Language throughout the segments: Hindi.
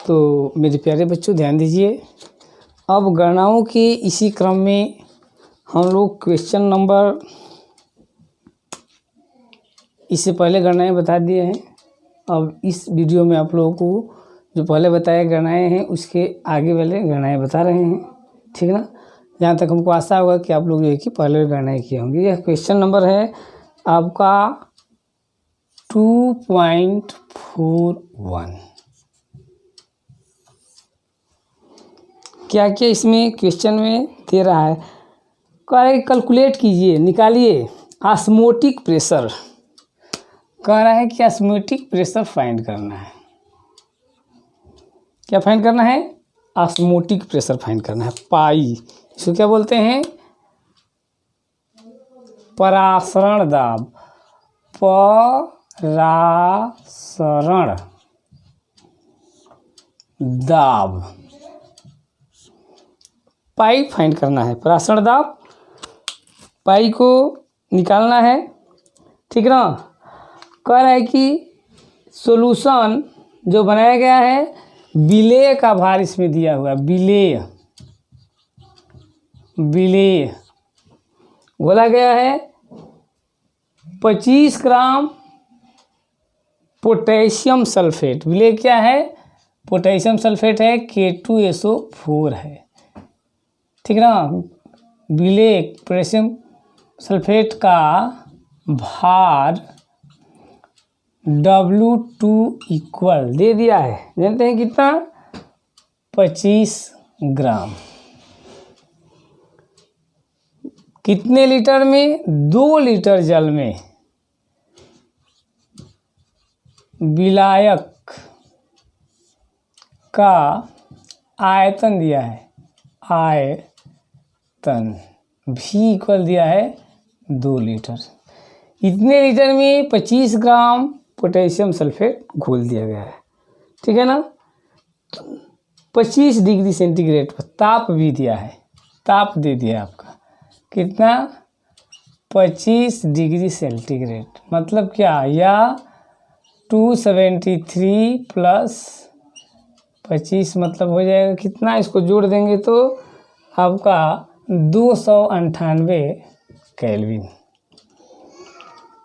तो मेरे प्यारे बच्चों ध्यान दीजिए, अब गणनाओं के इसी क्रम में हम लोग क्वेश्चन नंबर, इससे पहले गणनाएं बता दिए हैं। अब इस वीडियो में आप लोगों को जो पहले बताए गणनाएं हैं उसके आगे वाले गणनाएं बता रहे हैं, ठीक ना। जहाँ तक हमको आशा होगा कि आप लोग जो है कि पहले गणनाएं किए होंगे। यह क्वेश्चन नंबर है आपका 2.41। क्या क्या इसमें क्वेश्चन में दे रहा है, कह रहा है कैलकुलेट कीजिए, निकालिए ऑस्मोटिक प्रेशर। कह रहा है कि ऑस्मोटिक प्रेशर फाइंड करना है। क्या फाइंड करना है? ऑस्मोटिक प्रेशर फाइंड करना है। पाई, इसको क्या बोलते हैं? परासरण दाब। परासरण दाब, पाई फाइंड करना है। परासरण दाब, पाई को निकालना है, ठीक ना। कह रहा है कि सॉल्यूशन जो बनाया गया है, विलेय का भार इसमें दिया हुआ है। विलेय बोला गया है 25 ग्राम पोटेशियम सल्फेट। विलेय क्या है? पोटेशियम सल्फेट है, K2SO4 है, ठीक ना। विलेय पोटेशियम सल्फेट का भार W2 इक्वल दे दिया है, जानते हैं कितना? 25 ग्राम। कितने लीटर में? 2 लीटर जल में विलायक का आयतन दिया है। आयतन भी इक्वल दिया है 2 लीटर। इतने लीटर में 25 ग्राम पोटेशियम सल्फेट घोल दिया गया है, ठीक है ना। 25 डिग्री सेंटीग्रेड पर ताप भी दिया है, ताप दे दिया आपका कितना? 25 डिग्री सेंटीग्रेड। मतलब क्या? या 273 प्लस 25 मतलब हो जाएगा कितना? इसको जोड़ देंगे तो आपका 298 केल्विन,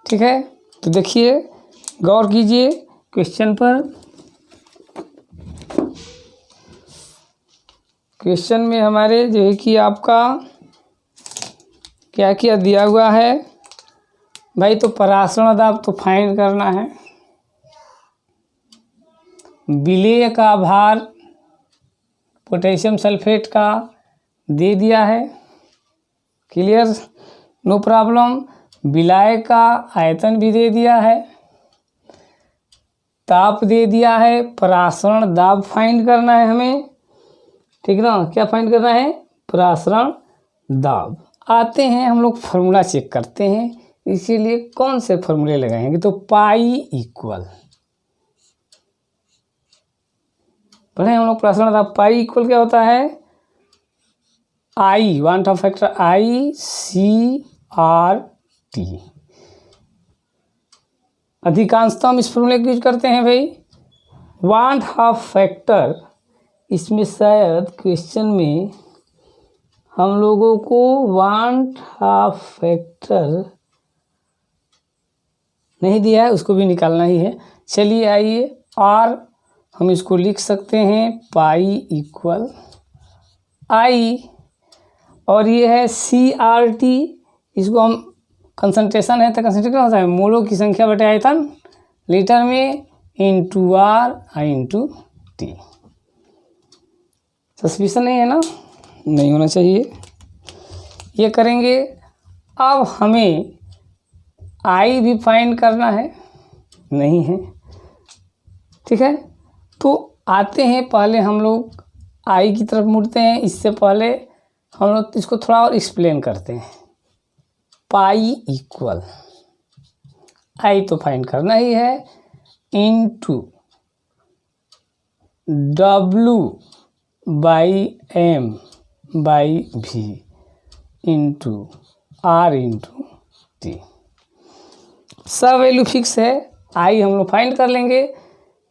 ठीक है। तो देखिए, गौर कीजिए क्वेश्चन पर। क्वेश्चन में हमारे जो है कि आपका क्या क्या दिया हुआ है भाई। तो परासरण दाब तो फाइंड करना है, विलेय का भार पोटेशियम सल्फेट का दे दिया है, क्लियर, नो प्रॉब्लम। विलाय का आयतन भी दे दिया है, ताप दे दिया है, परासरण दाब फाइंड करना है हमें, ठीक ना। क्या फाइंड करना है? परासरण दाब। आते हैं हम लोग फार्मूला चेक करते हैं, इसीलिए कौन से फार्मूले लगाएंगे। तो पाई इक्वल, पढ़े हम लोग परासरण दाब। पाई इक्वल क्या होता है? आई, वांट ऑफ फैक्टर ICRT। अधिकांशतः हम इस फॉर्मूले को यूज करते हैं भाई। वांट ऑफ फैक्टर, इसमें शायद क्वेश्चन में हम लोगों को वांट ऑफ फैक्टर नहीं दिया है, उसको भी निकालना ही है। चलिए आइए, और हम इसको लिख सकते हैं पाई इक्वल आई, और ये है CRT। इसको हम कंसंट्रेशन है तो कंसंट्रेशन होता है मोलों की संख्या बटे आयतन लीटर में into R into T। Suspicion नहीं है ना? नहीं होना चाहिए। ये करेंगे। अब हमें I भी फाइंड करना है, नहीं है, ठीक है। तो आते हैं, पहले हम लोग I की तरफ मुड़ते हैं। इससे पहले हम लोग इसको थोड़ा और एक्सप्लेन करते हैं। पाई इक्वल I तो फाइंड करना ही है, into W/M/V into R into T। सब वैल्यू फिक्स है। I हम लोग फाइंड कर लेंगे।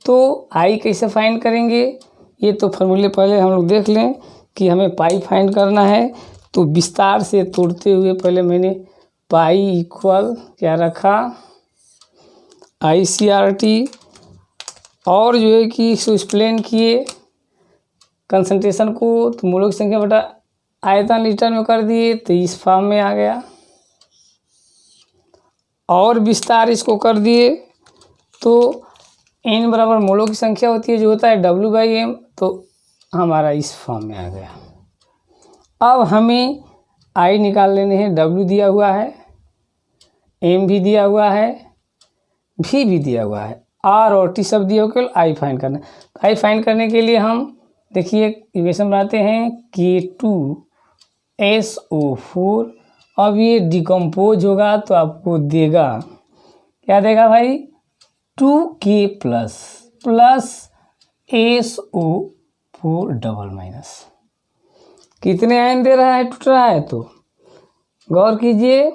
तो I कैसे फाइंड करेंगे? ये तो फॉर्मूले पहले हम लोग देख लें कि हमें पाई फाइंड करना है। तो विस्तार से तोड़ते हुए पहले मैंने पाई इक्वल क्या रखा, ICRT, और जो है कि इसको एक्सप्लेन किए कंसंट्रेशन को, तो मोलों की संख्या बटा आयतन लीटर में कर दिए, तो इस फॉर्म में आ गया। और विस्तार इसको कर दिए तो n बराबर मोलों की संख्या होती है जो होता है W/m, तो हमारा इस फॉर्म में आ गया। अब हमें I निकाल लेने हैं। W दिया हुआ है, M भी दिया हुआ है, V भी दिया हुआ है, R और T सब दिया हुआ, केवल I फाइंड करना है। तो I फाइंड करने के लिए हम देखिए इक्वेशन बनाते हैं K2SO4। अब ये डिकम्पोज होगा तो आपको देगा, क्या देगा भाई, 2K plus SO4 double minus. कितने आयन दे रहा है, टूट रहा है, तो गौर कीजिए।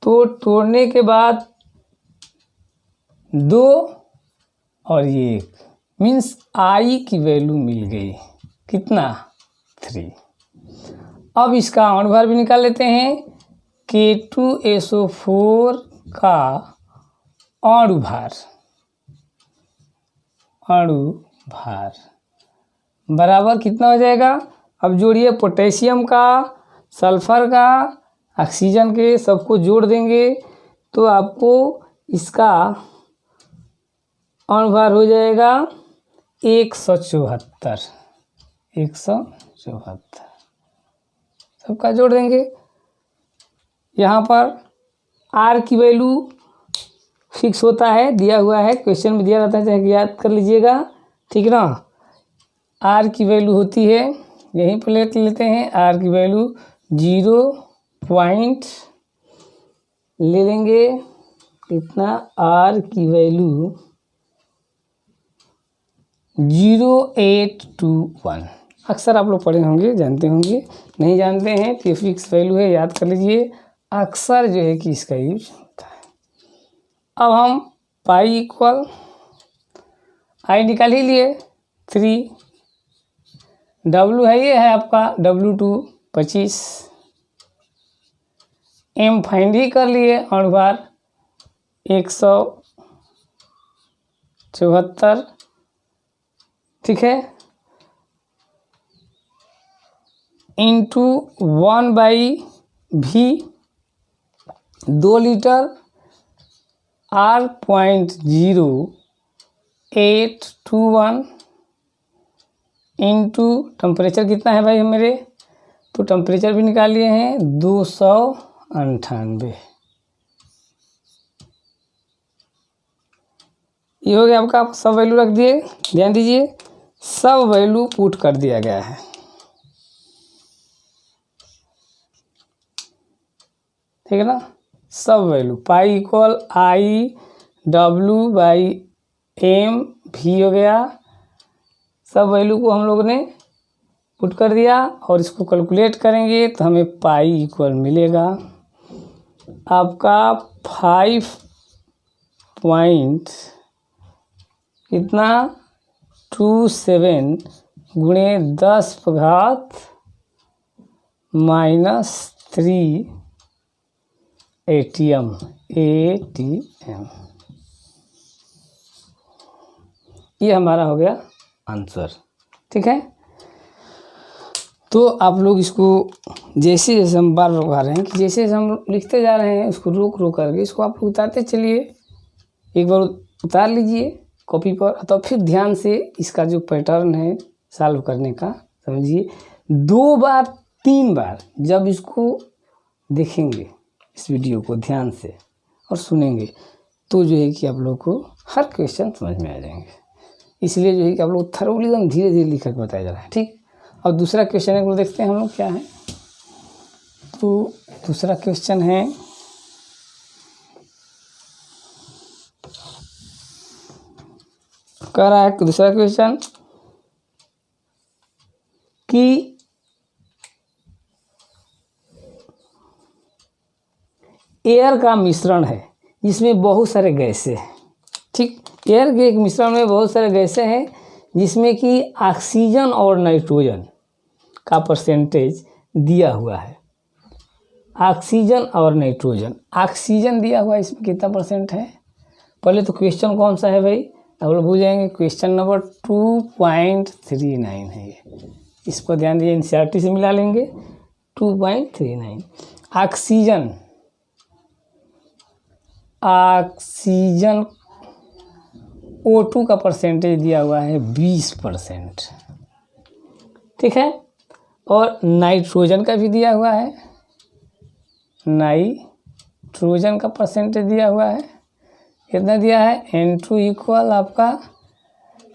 तो तोड़ने के बाद 2 और ये 1 मीन्स I की वैल्यू मिल गई, कितना, 3। अब इसका अणुभार भी निकाल लेते हैं। K2SO4 का अणुभार बराबर कितना हो जाएगा, अब जोड़िए, पोटेशियम का, सल्फर का, ऑक्सीजन के, सबको जोड़ देंगे तो आपको इसका अणुभार हो जाएगा 174। सबका जोड़ देंगे। यहाँ पर R की वैल्यू फिक्स होता है, दिया हुआ है, क्वेश्चन में दिया रहता है, चाहे याद कर लीजिएगा, ठीक ना। R की वैल्यू होती है, यहीं पर ले लेते हैं, R की वैल्यू 0 ले लेंगे, इतना R की वैल्यू 0.821। अक्सर आप लोग पढ़े होंगे, जानते होंगे, नहीं जानते हैं तो ये फिक्स वैल्यू है, याद कर लीजिए, अक्सर जो है कि इसका यूज होता है। अब हम पाई इक्वल I निकाल ही लिए 3, W है, ये है आपका W2 25, M फाइंड ही कर लिए, अणुभार 174, ठीक है, into 1/V 2 litre, R 0.0821 into temperature कितना है भाई मेरे, तो टेम्परेचर भी निकाल लिए हैं 298। ये हो गया आपका, सब वैल्यू रख दिए, ध्यान दीजिए, सब वैल्यू पुट कर दिया गया है, ठीक है ना। सब value pi equal IW/M V हो गया, सब वैल्यू को हम लोग ने पुट कर दिया और इसको कैलकुलेट करेंगे तो हमें पाई इक्वल मिलेगा आपका 5 पॉइंट कितना 27 गुणे 10⁻³ ATM। ये हमारा हो गया आंसर, ठीक है। तो आप लोग इसको जैसे जैसे हम बार बार बता रहे हैं कि जैसे जैसे हम लिखते जा रहे हैं उसको रोक रोक करके इसको आप लोग उतारते चलिए। एक बार उतार लीजिए कॉपी पर, तो फिर ध्यान से इसका जो पैटर्न है सॉल्व करने का समझिए। 2 बार 3 बार जब इसको देखेंगे इस वीडियो को ध्यान से और सुनेंगे तो जो है कि आप लोग को हर क्वेश्चन समझ में आ जाएंगे। इसलिए जो है कि आप लोग थरोली एकदम धीरे धीरे लिख कर बताया जा रहा है, ठीक। और दूसरा क्वेश्चन है, देखते हैं हम लोग क्या है। तो दूसरा क्वेश्चन है कह रहा है कि दूसरा क्वेश्चन कि एयर का मिश्रण है जिसमें बहुत सारे गैसें हैं, ठीक। एयर के एक मिश्रण में बहुत सारे गैसें हैं जिसमें कि ऑक्सीजन और नाइट्रोजन का परसेंटेज दिया हुआ है। ऑक्सीजन और नाइट्रोजन, ऑक्सीजन दिया हुआ है, इसमें कितना परसेंट है? पहले तो क्वेश्चन कौन सा है भाई, आप लोग भूल जाएंगे, क्वेश्चन नंबर 2.39 है ये, इस पर ध्यान दीजिए, एनसीईआरटी से मिला लेंगे। 2.39 ऑक्सीजन, ऑक्सीजन O2 का परसेंटेज दिया हुआ है 20%, ठीक है। और नाइट्रोजन का भी दिया हुआ है, नाइट्रोजन का परसेंटेज दिया हुआ है, कितना दिया है? N2 इक्वल आपका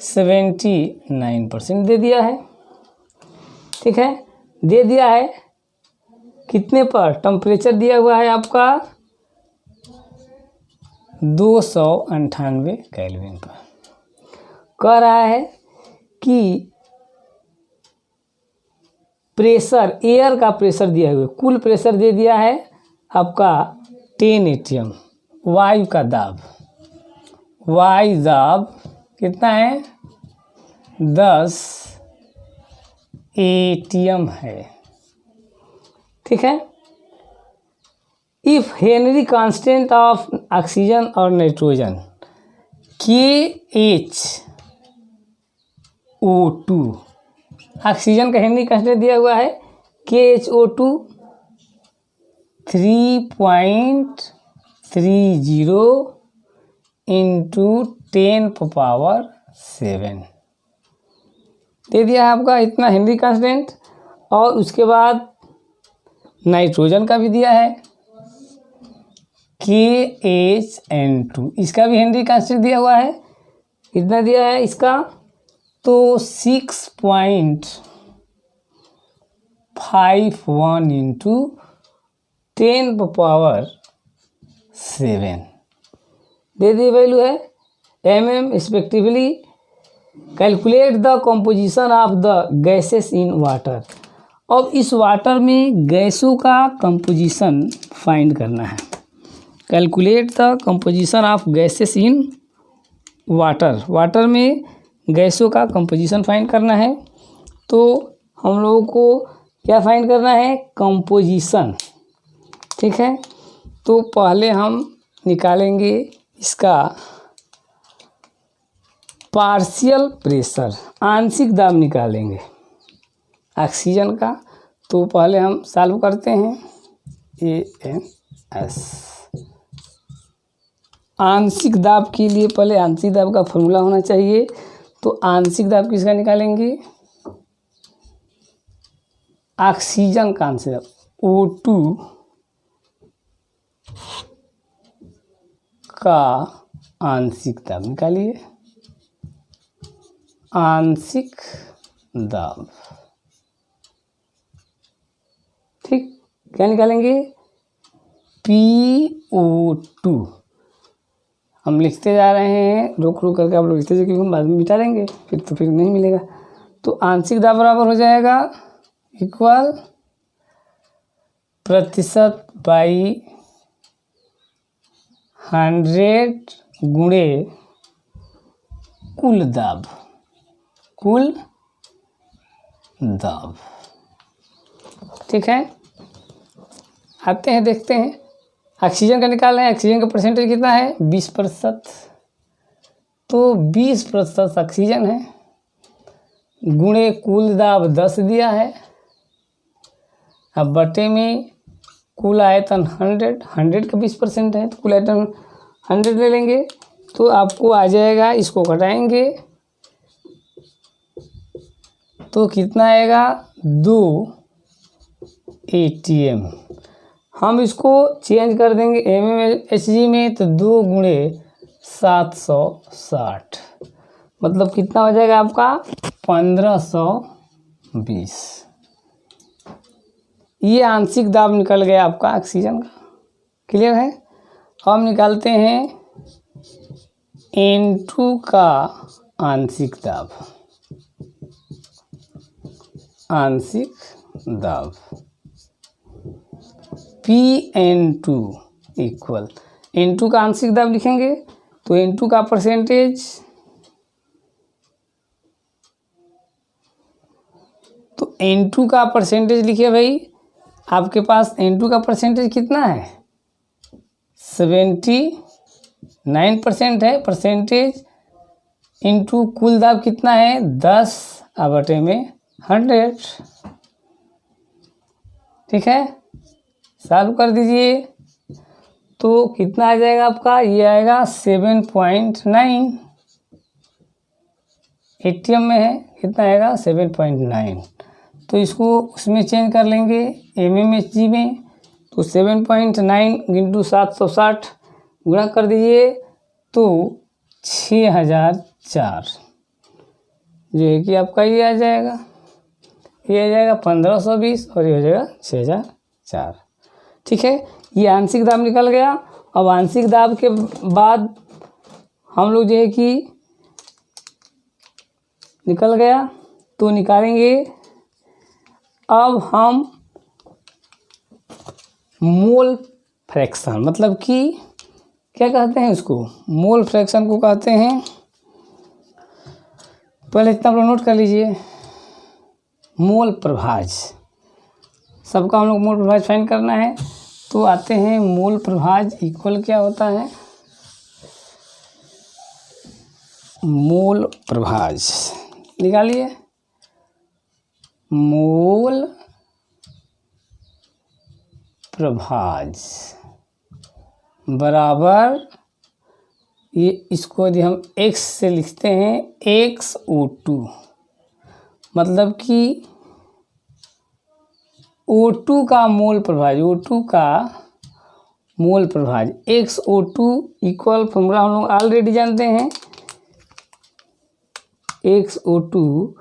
79% दे दिया है, ठीक है। दे दिया है कितने पर? टेम्परेचर दिया हुआ है आपका 298 केल्विन पर। कह रहा है कि प्रेशर, एयर का प्रेशर दिया हुआ है, कुल प्रेशर दे दिया है आपका 10 atm, वायु का दाब, वायु दाब कितना है? 10 atm है, ठीक है। If Henry constant of oxygen और नाइट्रोजन KHO2, ऑक्सीजन का हेनरी कांस्टेंट दिया हुआ है KHO2 3.30 इंटू 10⁻7 दे दिया है आपका, इतना हेनरी कांस्टेंट। और उसके बाद नाइट्रोजन का भी दिया है KHN2, इसका भी हेनरी कांस्टेंट दिया हुआ है, कितना दिया है इसका? तो 6.51 इंटू 10⁻7 दे दी वैल्यू है, mm respectively. Calculate the composition of the gases in water. अब इस वाटर में गैसों का कंपोजिशन फाइंड करना है। Calculate the composition of gases in water, water में गैसों का कंपोजिशन फाइंड करना है। तो हम लोगों को क्या फाइंड करना है? कंपोजिशन, ठीक है। तो पहले हम निकालेंगे इसका पार्शियल प्रेशर, आंशिक दाब निकालेंगे ऑक्सीजन का। तो पहले हम सॉल्व करते हैं, ANS आंशिक दाब के लिए पहले आंशिक दाब का फॉर्मूला होना चाहिए। तो आंशिक दाब किसका निकालेंगे? ऑक्सीजन का आंशिक दाब O2 का आंशिक दाब निकालिए, आंशिक दाब, ठीक। क्या निकालेंगे? PO2 हम लिखते जा रहे हैं, रुक रुक करके आप लोग लिखते जाइए, क्योंकि हम बाद में मिटा देंगे फिर, तो फिर नहीं मिलेगा। तो आंशिक दाब बराबर हो जाएगा इक्वल प्रतिशत बाई 100 गुणे कुल दाब, कुल दाब, ठीक है। आते हैं, देखते हैं। ऑक्सीजन का निकाल रहे हैं, ऑक्सीजन का परसेंटेज कितना है? 20%। तो 20% ऑक्सीजन है, गुणे कुल दाब 10 दिया है, अब बटे में कुल आयतन 100 का 20% है, तो कुल आयतन 100 ले लेंगे। तो आपको आ जाएगा, इसको घटाएंगे तो कितना आएगा? 2 atm। हम इसको चेंज कर देंगे mmHg में, तो 2 गुणे 760, मतलब कितना हो जाएगा आपका? 1520। ये आंशिक दाब निकल गया आपका ऑक्सीजन का। क्लियर है? हम निकालते हैं N2 का आंशिक दाब, आंशिक दाब PN2 इक्वल, N2 का आंशिक दाब लिखेंगे तो N2 का परसेंटेज N2 का परसेंटेज लिखिए भाई, आपके पास N2 का परसेंटेज कितना है, 79% है परसेंटेज, इंटू कुल दाब कितना है 10/100। ठीक है, सॉल्व कर दीजिए तो कितना आ जाएगा आपका, ये आएगा 7.9। एटीएम में है, कितना आएगा 7.9। तो इसको उसमें चेंज कर लेंगे MMHG में, तो 7.9 × 760 गुणा कर दीजिए तो 6004 जो है कि आपका ये आ जाएगा, ये आ जाएगा 1520 और ये हो जाएगा 6004। ठीक है, ये आंशिक दाब निकल गया। अब आंशिक दाब के बाद हम लोग जो है कि निकल गया तो निकालेंगे अब हम मोल फ्रैक्शन, मतलब कि क्या कहते हैं उसको, मोल फ्रैक्शन को कहते हैं। पहले इतना आप लोग नोट कर लीजिए, मोल प्रभाज, सबका हम लोग मोल प्रभाज फाइंड करना है। तो आते हैं मोल प्रभाज इक्वल क्या होता है, मोल प्रभाज निकालिए, मोल प्रभाज बराबर, ये इसको यदि हम x से लिखते हैं XO2, मतलब कि O2 का मोल प्रभाज, O2 का मोल प्रभाज XO2 इक्वल, फॉर्मूला हम लोग ऑलरेडी जानते हैं, XO2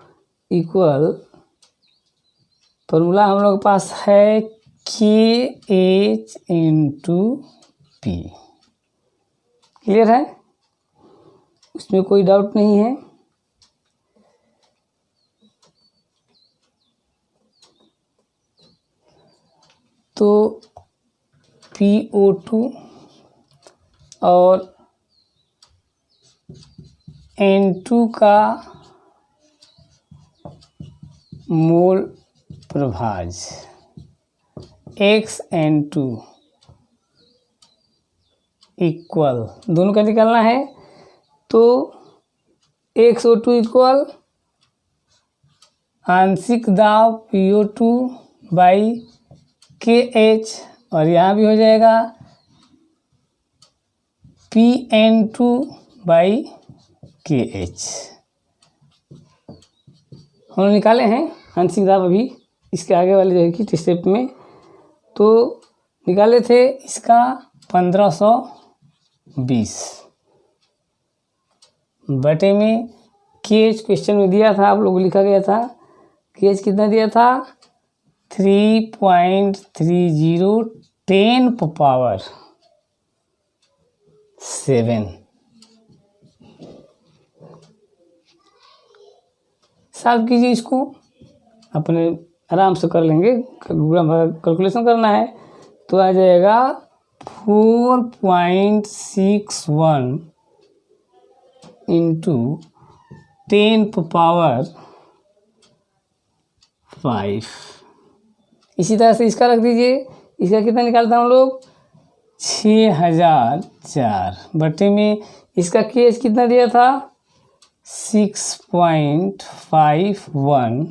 इक्वल फॉर्मूला हम लोग के पास है KH/P। क्लियर है, उसमें कोई डाउट नहीं है। तो PO2 और N2 का मोल प्रभाज XN2 इक्वल, दोनों का निकालना है। तो XO2 इक्वल आंशिक दाब PO2/KH, और यहाँ भी हो जाएगा PN2/KH। हम निकाले हैं आंशिक दाब अभी इसके आगे वाले जो है कि स्टेप में, तो निकाले थे इसका 1520 बटे में KH क्वेश्चन में दिया था, आप लोग लिखा गया था KH कितना दिया था 3.30 10⁻7। सॉल्व कीजिए इसको, अपने आराम से कर लेंगे, कैलकुलेशन करना है तो आ जाएगा 4.61 × 10⁵। इसी तरह से इसका रख दीजिए, इसका कितना निकालता हम लोग 6004 बटे में इसका केस कितना दिया था 6.51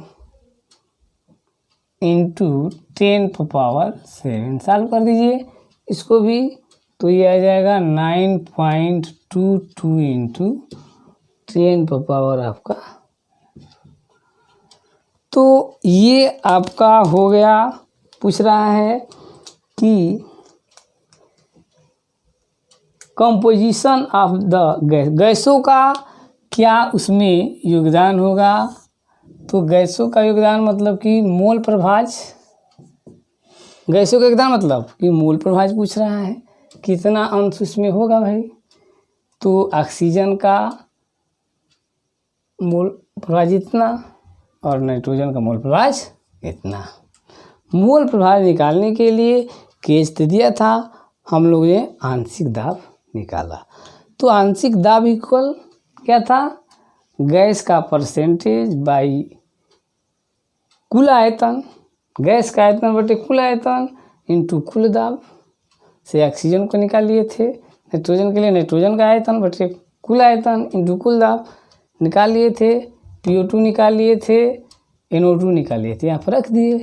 × 10⁻7। सॉल्व कर दीजिए इसको भी, तो ये आ जाएगा 9.22 × 10⁻, आपका। तो ये आपका हो गया। पूछ रहा है कि कंपोजिशन ऑफ द गैस, गैसों का क्या उसमें योगदान होगा। तो गैसों का योगदान मतलब कि मोल प्रभाज, गैसों का योगदान मतलब कि मोल प्रभाज पूछ रहा है, कितना अंश उसमें होगा भाई। तो ऑक्सीजन का मोल प्रभाज इतना और नाइट्रोजन का मोल प्रभाज इतना। मोल प्रभाज निकालने के लिए केस दे दिया था, हम लोग ने आंशिक दाब निकाला। तो आंशिक दाब इक्वल क्या था, गैस का परसेंटेज बाई कुल आयतन, गैस का आयतन बटे कुल आयतन इंटू कुल दाब से ऑक्सीजन को निकाल लिए थे। नाइट्रोजन के लिए नाइट्रोजन का आयतन बटे कुल आयतन इंटू कुल दाब निकाल लिए थे। PO2 निकाल लिए थे, NO2 निकाल लिए थे, यहाँ पर रख दिए।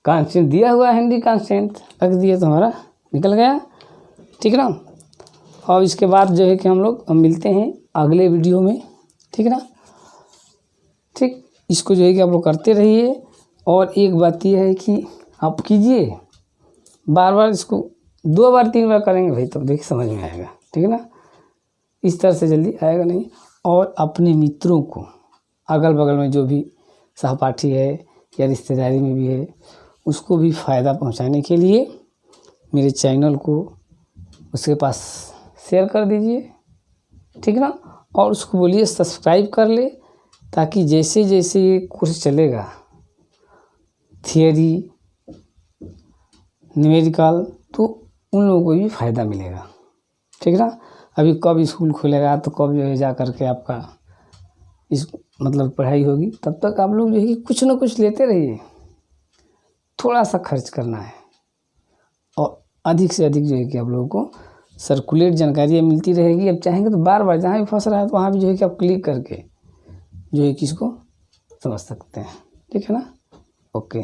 कांस्टेंट दिया हुआ है, हेनरी कांस्टेंट रख दिए तो हमारा निकल गया। ठीक ना। और इसके बाद जो है कि हम लोग अब मिलते हैं अगले वीडियो में। ठीक ना। ठीक, इसको जो है कि आप लोग करते रहिए। और एक बात ये है कि आप कीजिए, बार बार इसको 2 बार 3 बार करेंगे भाई तब देखिए समझ में आएगा। ठीक है ना। इस तरह से जल्दी आएगा नहीं। और अपने मित्रों को, अगल बगल में जो भी सहपाठी है या रिश्तेदारी में भी है, उसको भी फ़ायदा पहुंचाने के लिए मेरे चैनल को उसके पास शेयर कर दीजिए। ठीक ना। और उसको बोलिए सब्सक्राइब कर ले, ताकि जैसे जैसे ये कोर्स चलेगा, थियरी, न्यूमेरिकल, तो उन लोगों को भी फ़ायदा मिलेगा। ठीक ना। अभी कब स्कूल खुलेगा तो कब जो है जा कर के आपका इस मतलब पढ़ाई होगी, तब तक आप लोग जो है कि कुछ ना कुछ लेते रहिए। थोड़ा सा खर्च करना है और अधिक से अधिक जो है कि आप लोगों को सर्कुलेट जानकारियाँ मिलती रहेगी। अब चाहेंगे तो बार बार जहाँ भी फंस रहा है तो वहाँ भी जो है कि आप क्लिक करके जो है कि इसको समझ सकते हैं। ठीक है ना। ओके।